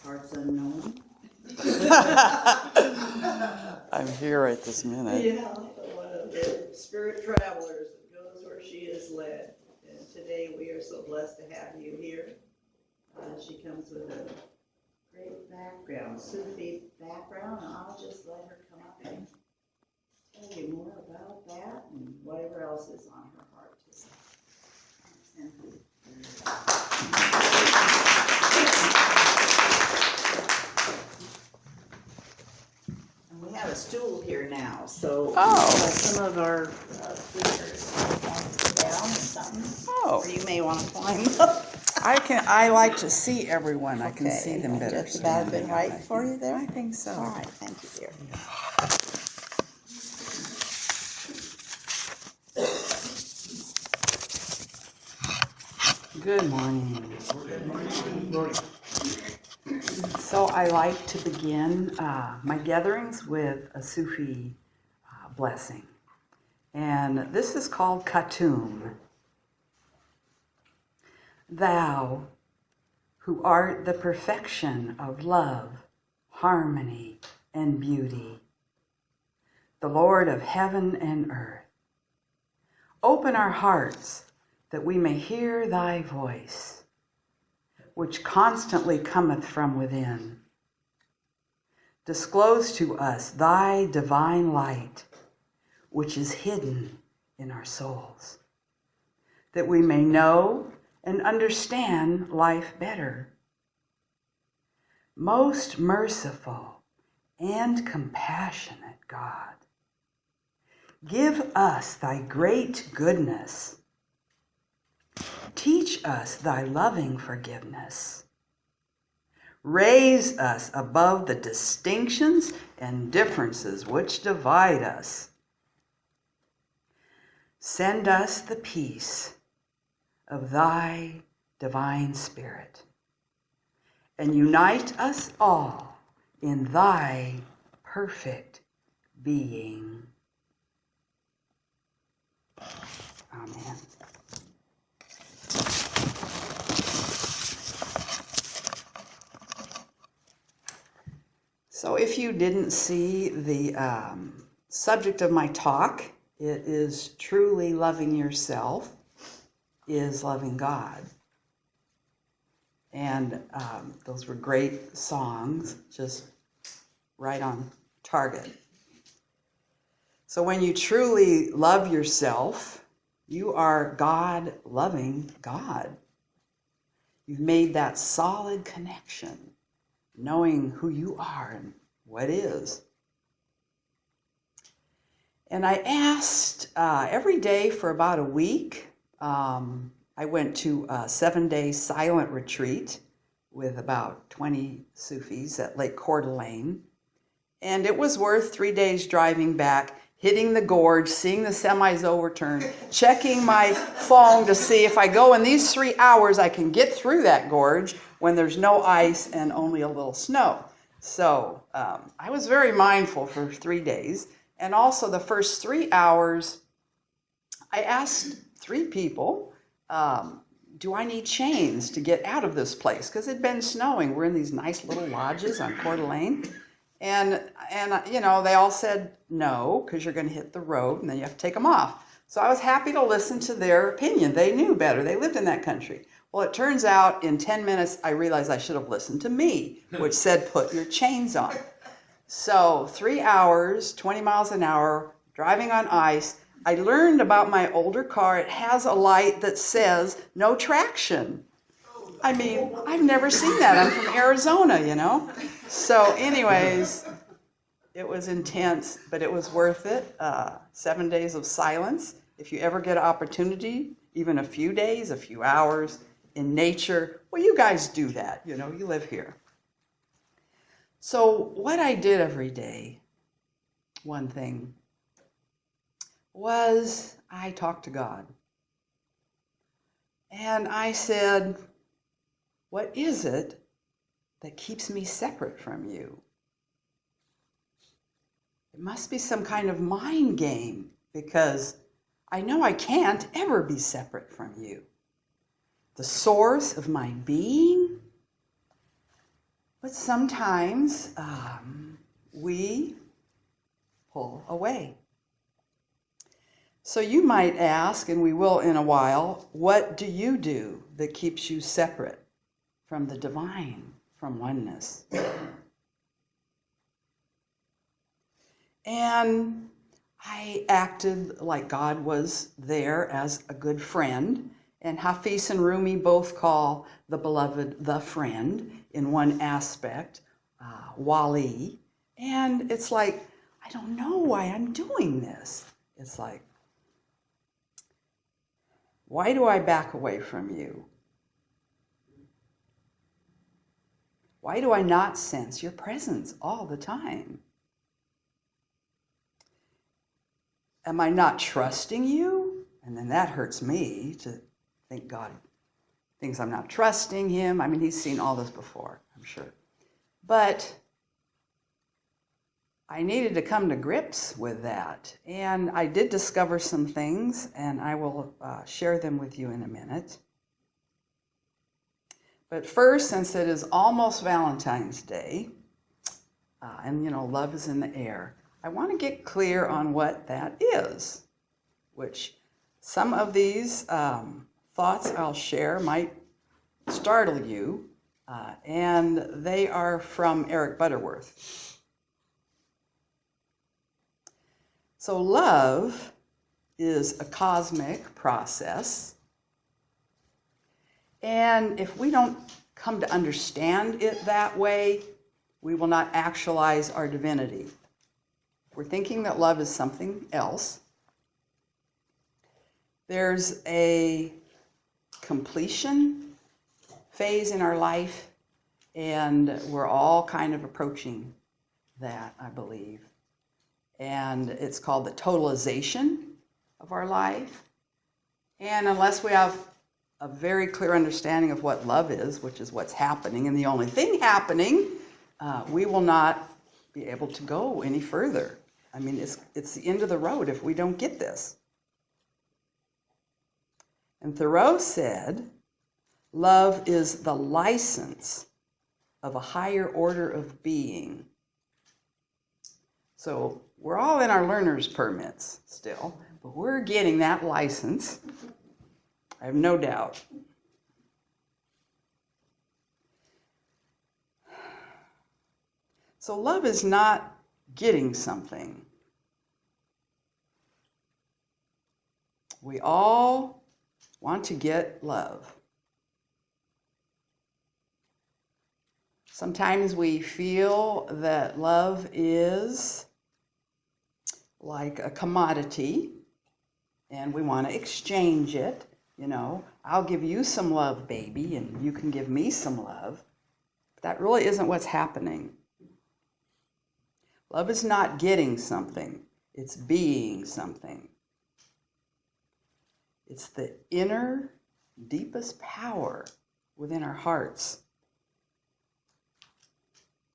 Parts unknown. I'm here right this minute. Yeah, one of the spirit travelers that goes where she is led. And today we are so blessed to have you here. She comes with a great background, Sufi background, and I'll just let her come up and tell you more about that and whatever else is on her heart too. And we have a stool here now, so some of our speakers want to sit down or something. Or you may want to climb up. I like to see everyone. I can Okay, see them better. Just about been right for you there? I think so. All right, thank you, dear. Good morning. Good morning. So I like to begin my gatherings with a Sufi blessing. And this is called Khatum. Thou, who art the perfection of love, harmony, and beauty, the Lord of heaven and earth, open our hearts that we may hear thy voice, which constantly cometh from within. Disclose to us thy divine light, which is hidden in our souls, that we may know and understand life better. Most merciful and compassionate God, give us thy great goodness. Teach us thy loving forgiveness. Raise us above the distinctions and differences which divide us. Send us the peace of thy divine Spirit, and unite us all in thy perfect being. Amen. So if you didn't see the subject of my talk, it is truly loving yourself is loving God. And those were great songs, just right on target. So when you truly love yourself, you are God-loving God. You've made that solid connection, knowing who you are and what is. And I asked every day for about a week. I went to a 7-day silent retreat with about 20 Sufis at Lake Coeur d'Alene. And it was worth 3 days driving back, hitting the gorge, seeing the semis overturned, checking my phone to see if I go in these 3 hours, I can get through that gorge when there's no ice and only a little snow. So I was very mindful for 3 days. And also the first 3 hours, I asked 3 people, do I need chains to get out of this place? Because it'd been snowing. We're in these nice little lodges on Coeur d'Alene. And you know, they all said no, because you're going to hit the road and then you have to take them off. So I was happy to listen to their opinion. They knew better. They lived in that country. Well, it turns out in 10 minutes, I realized I should have listened to me, which said, put your chains on. So 3 hours, 20 miles an hour, driving on ice. I learned about my older car. It has a light that says no traction. I mean, I've never seen that. I'm from Arizona, you know. So anyways, it was intense, but it was worth it. 7 days of silence. If you ever get an opportunity, even a few days, a few hours in nature, well, you guys do that. You know, you live here. So what I did every day, one thing, was I talked to God. And I said, what is it that keeps me separate from you? It must be some kind of mind game, because I know I can't ever be separate from you. The source of my being, But sometimes we pull away. So you might ask, and we will in a while, what do you do that keeps you separate from the divine, from oneness? And I acted like God was there as a good friend. And Hafiz and Rumi both call the beloved the friend in one aspect, Wali. And it's like, I don't know why I'm doing this. It's like, why do I back away from you? Why do I not sense your presence all the time? Am I not trusting you? And then that hurts me to think God thinks I'm not trusting him. I mean, he's seen all this before, I'm sure. But I needed to come to grips with that. And I did discover some things, and I will share them with you in a minute. But first, since it is almost Valentine's Day, and love is in the air, I want to get clear on what that is, which some of these thoughts I'll share might startle you, and they are from Eric Butterworth. So love is a cosmic process, and if we don't come to understand it that way, we will not actualize our divinity. If we're thinking that love is something else, there's a completion phase in our life, and we're all kind of approaching that, I believe. And it's called the totalization of our life. And unless we have a very clear understanding of what love is, which is what's happening, and the only thing happening, we will not be able to go any further. I mean, it's the end of the road if we don't get this. And Thoreau said, love is the license of a higher order of being. So we're all in our learner's permits still, but we're getting that license. I have no doubt. So love is not getting something. We all want to get love. Sometimes we feel that love is like a commodity and we want to exchange it. I'll give you some love, baby, and you can give me some love. But that really isn't what's happening. Love is not getting something, it's being something. It's the inner, deepest power within our hearts.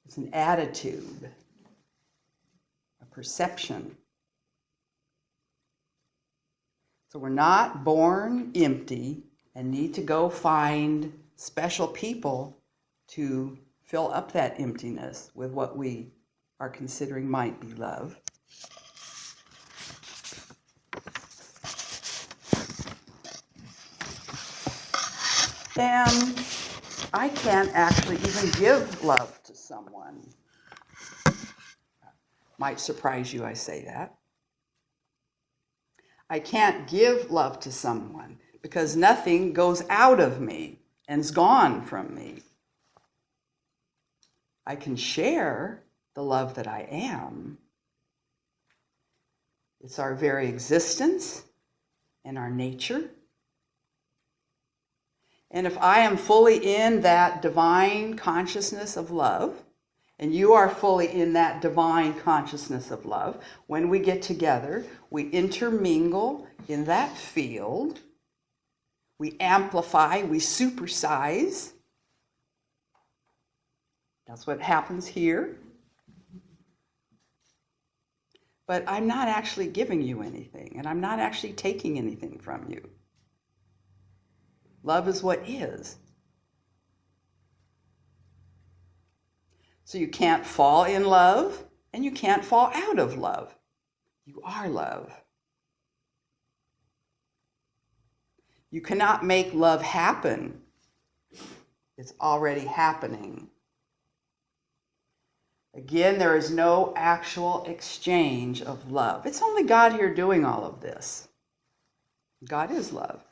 It's an attitude, a perception. So we're not born empty and need to go find special people to fill up that emptiness with what we are considering might be love. And I can't actually even give love to someone. Might surprise you I say that. I can't give love to someone because nothing goes out of me and's gone from me. I can share the love that I am. It's our very existence and our nature. And if I am fully in that divine consciousness of love, and you are fully in that divine consciousness of love, when we get together, we intermingle in that field, we amplify, we supersize. That's what happens here. But I'm not actually giving you anything, and I'm not actually taking anything from you. Love is what is. So you can't fall in love and you can't fall out of love. You are love. You cannot make love happen. It's already happening. Again, there is no actual exchange of love. It's only God here doing all of this. God is love.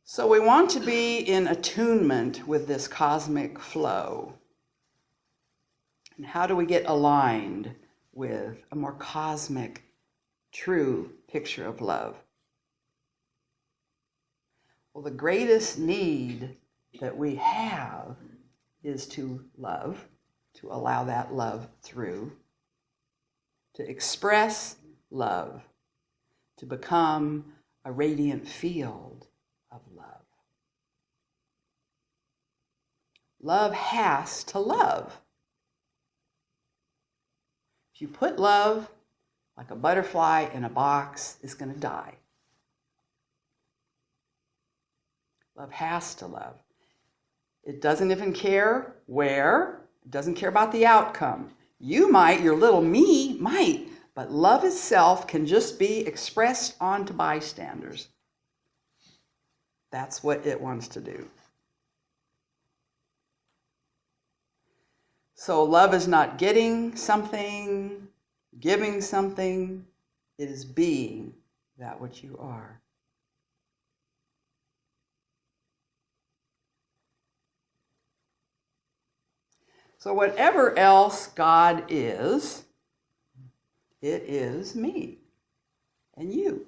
So we want to be in attunement with this cosmic flow. And how do we get aligned with a more cosmic, true picture of love? Well, the greatest need that we have is to love, to allow that love through, to express love, to become a radiant field of love. Love has to love. If you put love like a butterfly in a box, it's going to die. Love has to love. It doesn't even care where. It doesn't care about the outcome. You might, your little me might, but love itself can just be expressed onto bystanders. That's what it wants to do. So love is not getting something, giving something. It is being that which you are. So whatever else God is, it is me and you.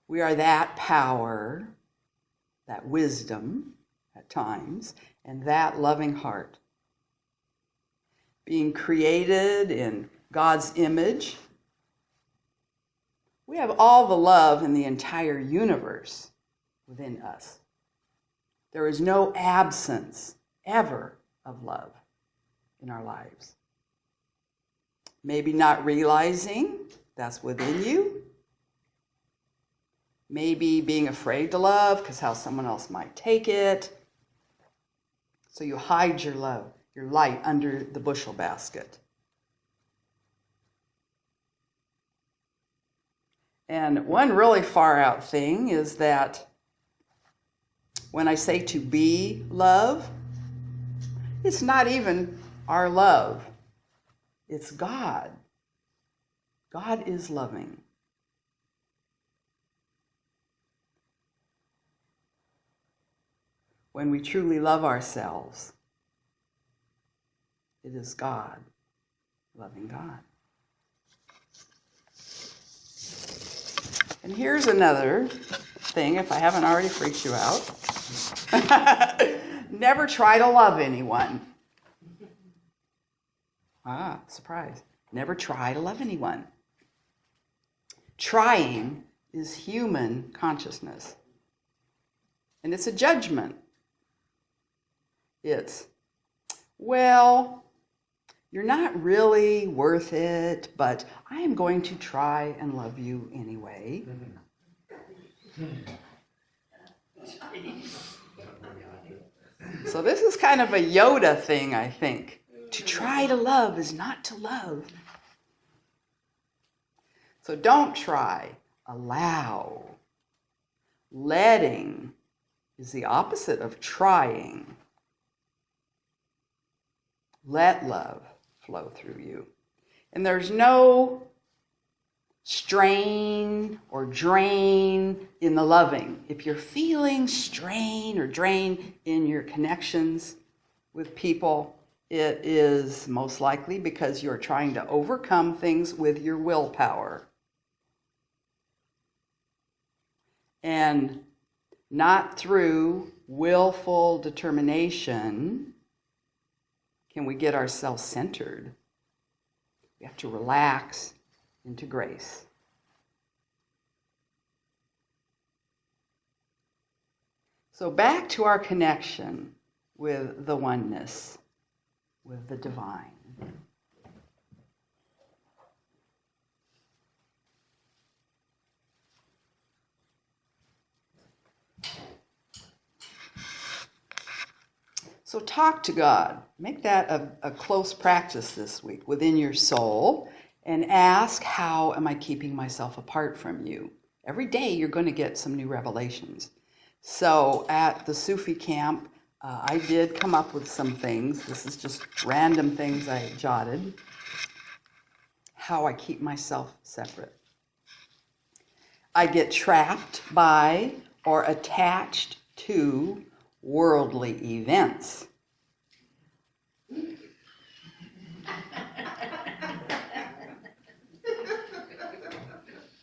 We are that power, that wisdom at times, and that loving heart. Being created in God's image, we have all the love in the entire universe within us. There is no absence ever of love in our lives. Maybe not realizing that's within you. Maybe being afraid to love because how someone else might take it. So you hide your love, your light under the bushel basket. And one really far out thing is that when I say to be love, it's not even our love. It's God. God is loving. When we truly love ourselves, it is God, loving God. And here's another thing, if I haven't already freaked you out. Never try to love anyone. Ah, surprise. Never try to love anyone. Trying is human consciousness. And it's a judgment. It's, well, you're not really worth it, but I am going to try and love you anyway. So this is kind of a Yoda thing, I think. To try to love is not to love. So don't try. Allow. Letting is the opposite of trying. Let love flow through you. And there's no strain or drain in the loving. If you're feeling strain or drain in your connections with people, it is most likely because you're trying to overcome things with your willpower. And not through willful determination can we get ourselves centered. We have to relax into grace. So back to our connection with the oneness, with the divine. So talk to God. Make that a close practice this week within your soul and ask, how am I keeping myself apart from you? Every day you're going to get some new revelations. So at the Sufi camp, I did come up with some things. This is just random things I jotted. How I keep myself separate. I get trapped by or attached to worldly events.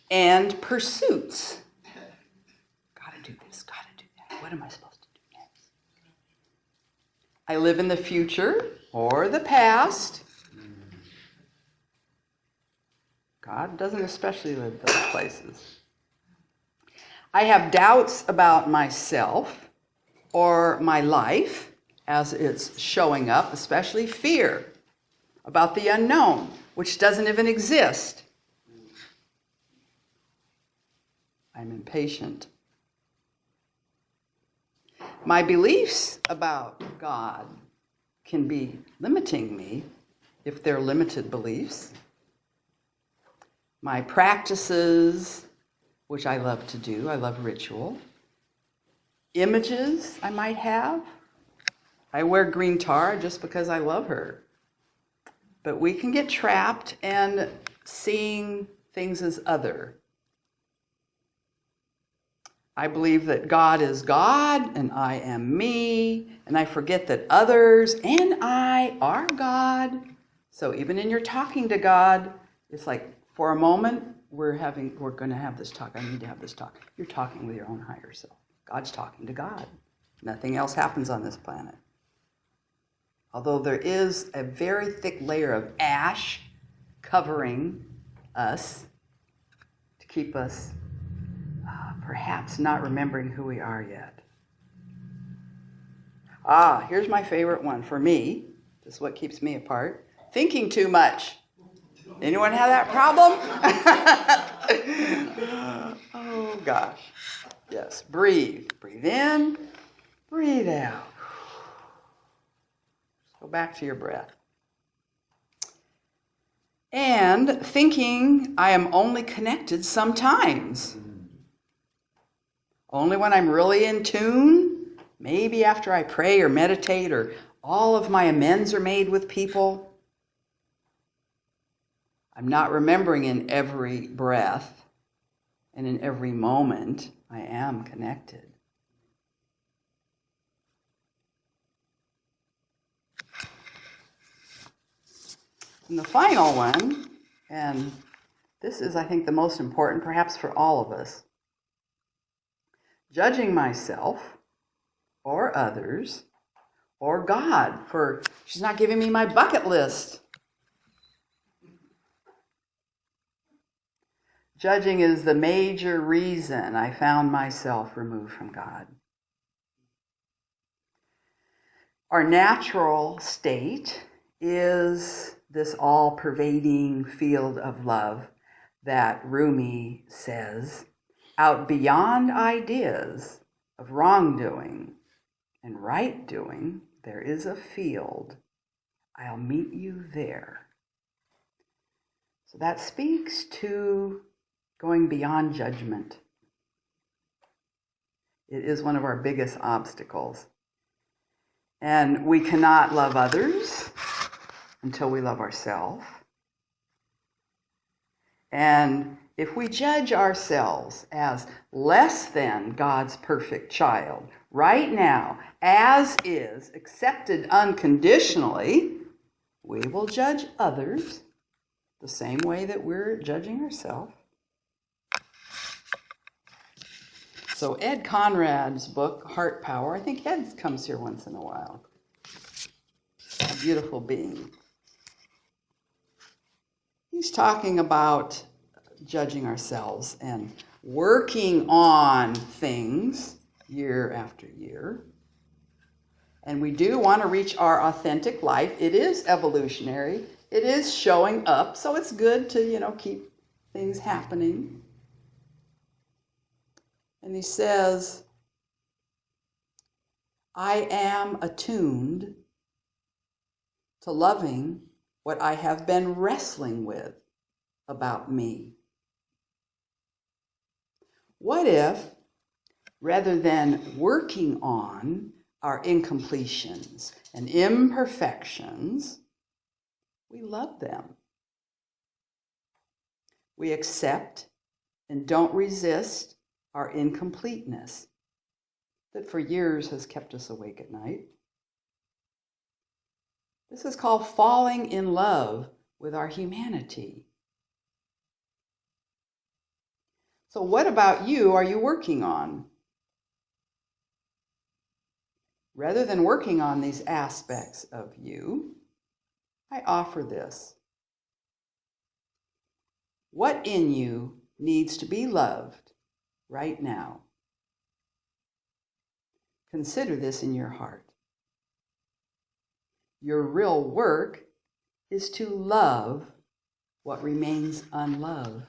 And pursuits. Gotta do this, gotta do that. What am I supposed to do next? I live in the future or the past. God doesn't especially live those places. I have doubts about myself or my life as it's showing up, especially fear about the unknown, which doesn't even exist. I'm impatient. My beliefs about God can be limiting me if they're limited beliefs. My practices, which I love to do, I love ritual. Images I might have. I wear green tar just because I love her. But we can get trapped in seeing things as other. I believe that God is God and I am me, and I forget that others and I are God. So even in your talking to God, it's like for a moment we're going to have this talk. I need to have this talk. You're talking with your own higher self. God's talking to God. Nothing else happens on this planet. Although there is a very thick layer of ash covering us to keep us perhaps not remembering who we are yet. Here's my favorite one for me. This is what keeps me apart. Thinking too much. Anyone have that problem? Oh gosh. Yes, breathe. Breathe in, breathe out. Go back to your breath. And thinking I am only connected sometimes. Only when I'm really in tune, maybe after I pray or meditate or all of my amends are made with people. I'm not remembering in every breath and in every moment I am connected. And the final one, and this is, I think, the most important, perhaps for all of us, judging myself or others or God for she's not giving me my bucket list. Judging is the major reason I found myself removed from God. Our natural state is this all-pervading field of love that Rumi says, out beyond ideas of wrongdoing and right doing, there is a field. I'll meet you there. So that speaks to going beyond judgment. It is one of our biggest obstacles. And we cannot love others until we love ourselves. And if we judge ourselves as less than God's perfect child, right now, as is, accepted unconditionally, we will judge others the same way that we're judging ourselves. So Ed Conrad's book, Heart Power, I think Ed comes here once in a while. A beautiful being. He's talking about judging ourselves and working on things year after year. And we do want to reach our authentic life. It is evolutionary. It is showing up. So it's good to, keep things happening. And he says, I am attuned to loving what I have been wrestling with about me. What if, rather than working on our incompletions and imperfections, we love them? We accept and don't resist our incompleteness that for years has kept us awake at night. This is called falling in love with our humanity. So what about you are you working on? Rather than working on these aspects of you, I offer this. What in you needs to be loved right now? Consider this in your heart. Your real work is to love what remains unloved.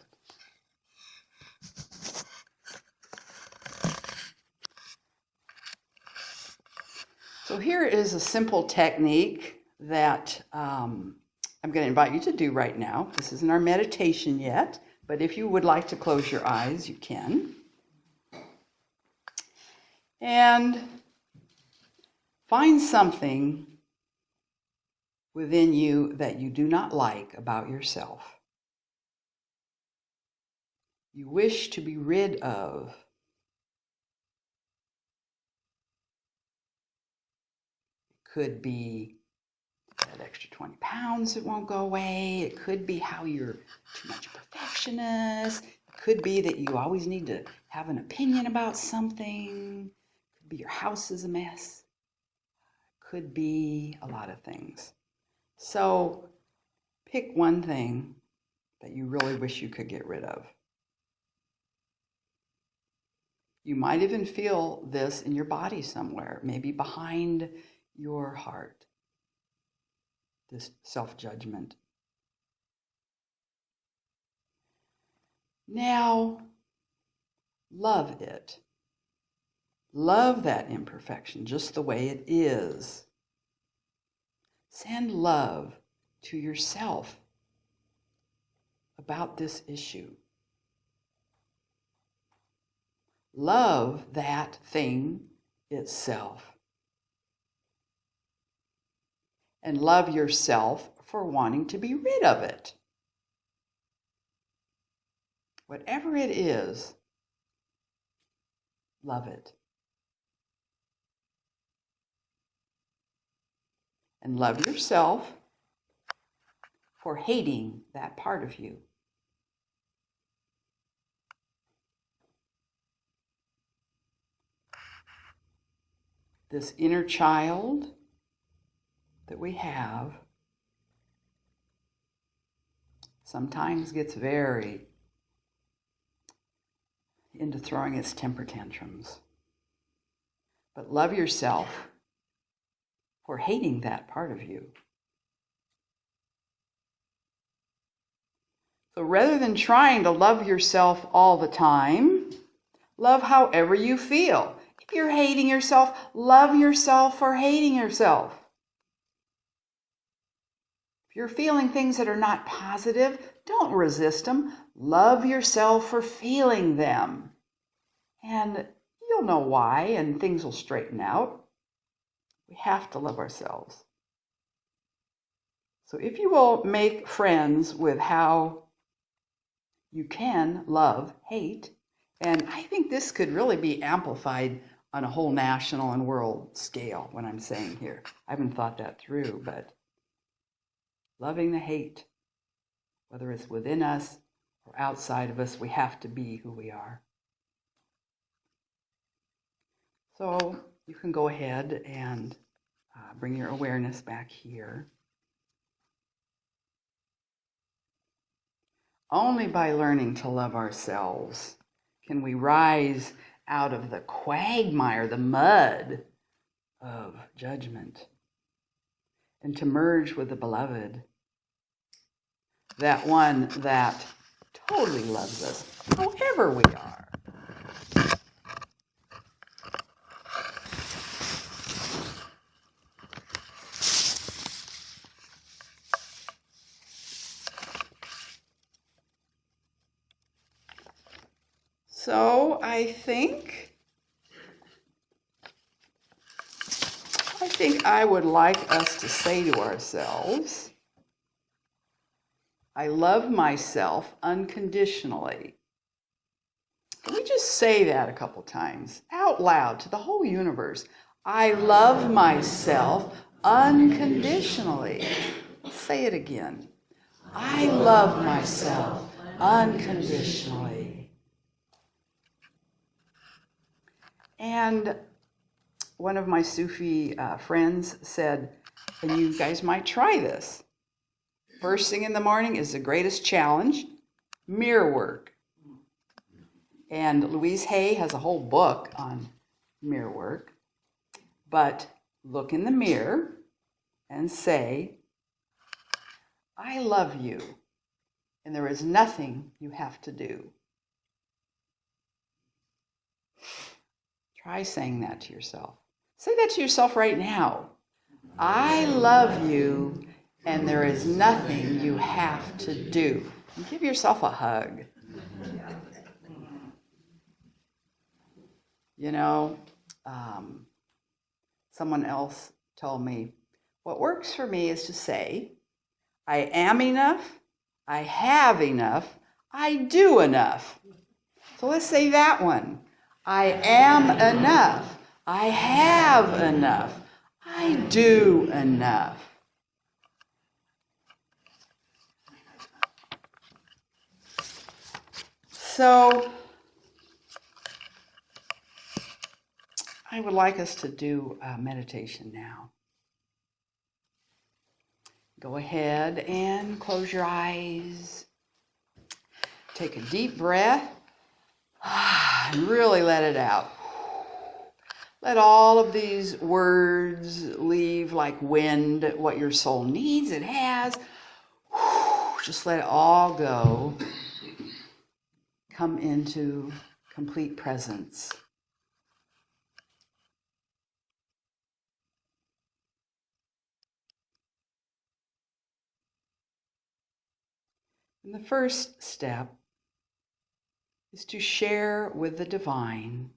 So here is a simple technique that I'm going to invite you to do right now. This isn't our meditation yet, but if you would like to close your eyes, you can. And find something within you that you do not like about yourself. You wish to be rid of. It could be that extra 20 pounds that won't go away. It could be how you're too much a perfectionist. It could be that you always need to have an opinion about something. It could be your house is a mess. It could be a lot of things. So pick one thing that you really wish you could get rid of. You might even feel this in your body somewhere, maybe behind your heart, this self-judgment. Now, love it. Love that imperfection just the way it is. Send love to yourself about this issue. Love that thing itself. And love yourself for wanting to be rid of it. Whatever it is, love it. And love yourself for hating that part of you. This inner child that we have sometimes gets very into throwing its temper tantrums. But love yourself for hating that part of you. So rather than trying to love yourself all the time, love however you feel. If you're hating yourself, love yourself for hating yourself. If you're feeling things that are not positive, don't resist them. Love yourself for feeling them. And you'll know why, and things will straighten out. We have to love ourselves. So if you will make friends with how you can love hate, and I think this could really be amplified on a whole national and world scale, what I'm saying here. I haven't thought that through, but loving the hate, whether it's within us or outside of us, we have to be who we are. So you can go ahead and bring your awareness back here. Only by learning to love ourselves can we rise out of the quagmire, the mud of judgment, and to merge with the beloved, that one that totally loves us, however we are. So I think I would like us to say to ourselves, I love myself unconditionally. Can we just say that a couple times out loud to the whole universe? I love myself unconditionally. Let's say it again. I love myself unconditionally. And one of my Sufi friends said, and you guys might try this. First thing in the morning is the greatest challenge, mirror work. And Louise Hay has a whole book on mirror work. But look in the mirror and say, I love you, and there is nothing you have to do. Try saying that to yourself. Say that to yourself right now. I love you, and there is nothing you have to do. And give yourself a hug. You know, someone else told me, what works for me is to say, I am enough, I have enough, I do enough. So let's say that one. I am enough, I have enough, I do enough. So I would like us to do a meditation now. Go ahead and close your eyes. Take a deep breath and really let it out. Let all of these words leave like wind. What your soul needs, it has. Just let it all go. Come into complete presence. And the first step is to share with the divine,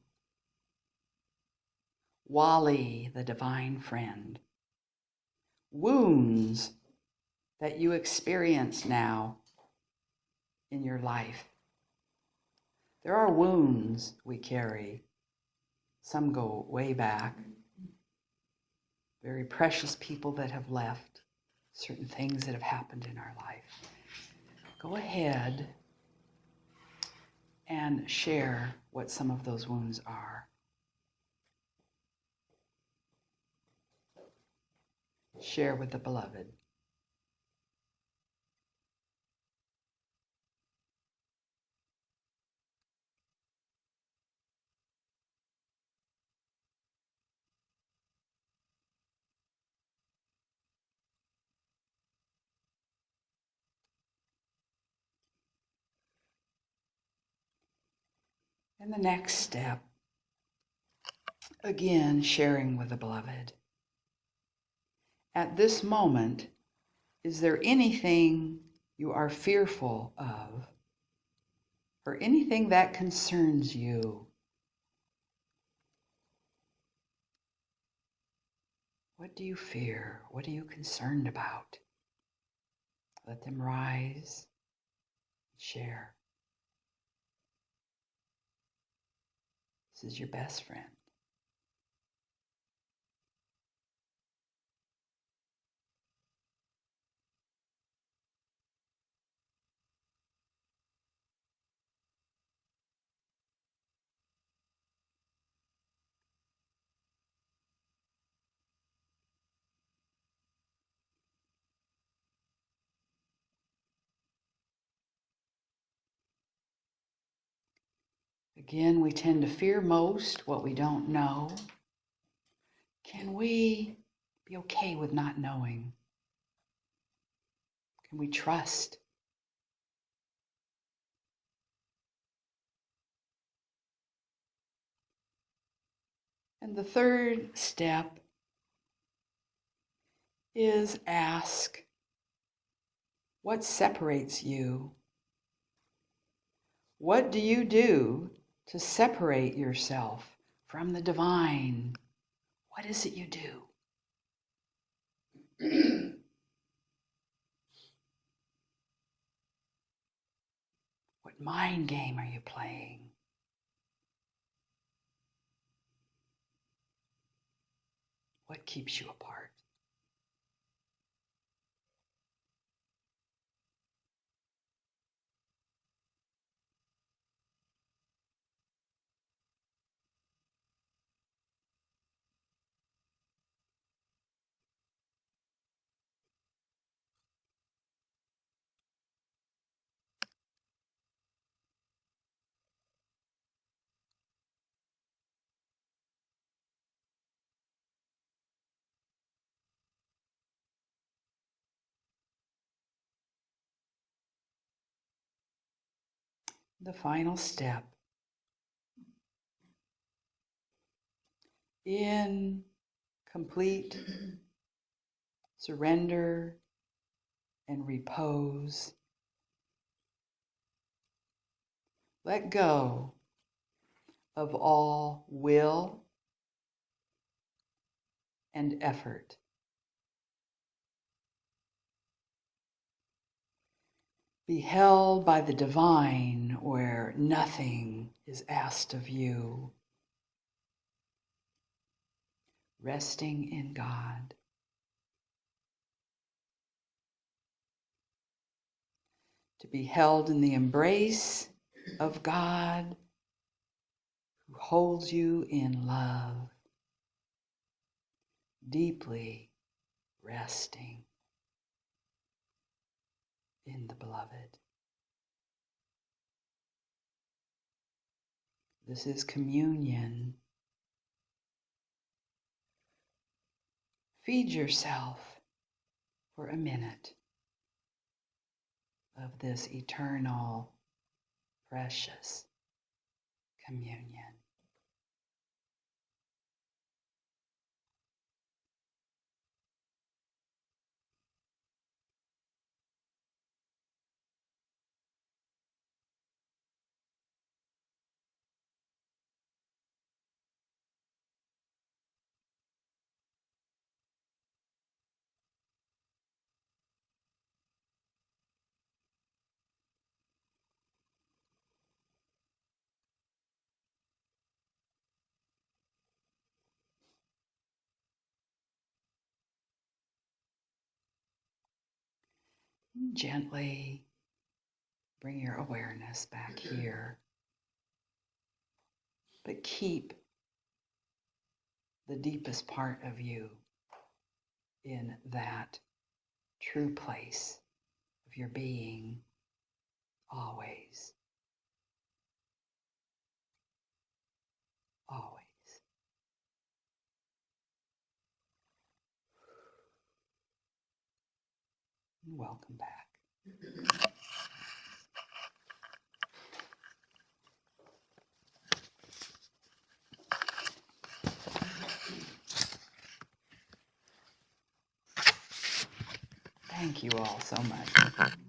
Wali, the divine friend, wounds that you experience now in your life. There are wounds we carry. Some go way back. Very precious people that have left, certain things that have happened in our life. Go ahead and share what some of those wounds are. Share with the beloved. And the next step, again, sharing with the beloved. At this moment, is there anything you are fearful of, or anything that concerns you? What do you fear? What are you concerned about? Let them rise, share. This is your best friend. Again, we tend to fear most what we don't know. Can we be okay with not knowing? Can we trust? And the third step is ask, what separates you? What do you do to separate yourself from the divine, what is it you do? What mind game are you playing? What keeps you apart? The final step in complete surrender and repose. Let go of all will and effort. Be held by the divine where nothing is asked of you. Resting in God. To be held in the embrace of God who holds you in love. Deeply resting in the beloved. This is communion. Feed yourself for a minute of this eternal, precious communion. Gently bring your awareness back here, but keep the deepest part of you in that true place of your being always, always. And welcome back. Thank you all so much.